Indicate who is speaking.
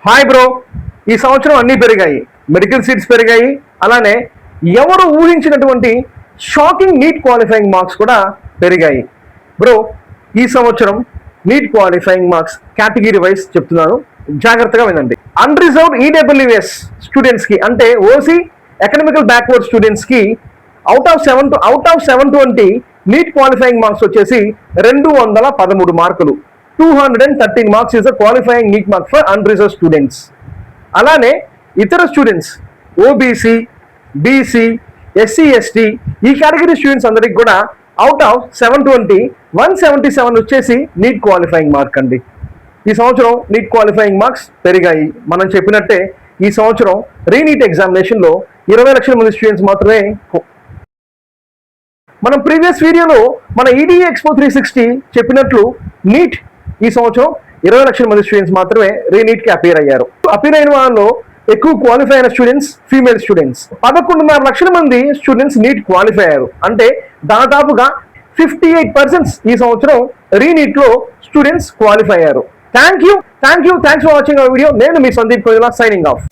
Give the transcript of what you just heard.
Speaker 1: Hi bro, ఈ సంవత్సరం అన్నీ పెరిగాయి. మెడికల్ సీట్స్ పెరిగాయి. అలానే ఎవరు ఊహించినటువంటి షాకింగ్ నీట్ క్వాలిఫైయింగ్ మార్క్స్ కూడా పెరిగాయి. బ్రో, ఈ సంవత్సరం NEET qualifying marks category wise చెప్తున్నాను, జాగ్రత్తగా వినండి. అన్రిజర్వ్డ్ ఈడబ్ల్యూఎస్ స్టూడెంట్స్కి అంటే ఓసీ ఎకనామికల్ బ్యాక్వర్డ్ స్టూడెంట్స్కి out of 720 NEET qualifying marks వచ్చేసి 213 మార్కులు. 213 marks is the qualifying NEET mark for unreserved students. అలానే ఇతర students OBC, BC, SC, ST ఈ కేటగిరీ స్టూడెంట్స్ అందరికి కూడా అవుట్ ఆఫ్ 720 177 వచ్చేసి నీట్ క్వాలిఫైయింగ్ మార్క్ అండి. ఈ సంవత్సరం నీట్ క్వాలిఫైయింగ్ మార్క్స్ పెరిగాయి. మనం చెప్పినట్టే ఈ సంవత్సరం రీనీట్ ఎగ్జామినేషన్లో 20 లక్షల మంది స్టూడెంట్స్ మాత్రమే. మనం ప్రీవియస్ వీడియోలో మన ఈడీఏ ఎక్స్పో 360 చెప్పినట్లు నీట్ ఈ సంవత్సరం 20 లక్షల మంది స్టూడెంట్స్ మాత్రమే రీనీట్కి అపీర్ అయ్యారు. అపీర్ అయిన వాళ్ళలో ఎక్కువ క్వాలిఫై అయిన స్టూడెంట్స్ ఫీమేల్ స్టూడెంట్స్. 11.5 లక్షల మంది స్టూడెంట్స్ నీట్ క్వాలిఫై అయ్యారు. అంటే దాదాపుగా 58% ఈ సంవత్సరం రీనీట్లో స్టూడెంట్స్ క్వాలిఫై అయ్యారు. Thanks for watching our video. నేను మీ సందీప్ కోయిలా, సైనింగ్ ఆఫ్.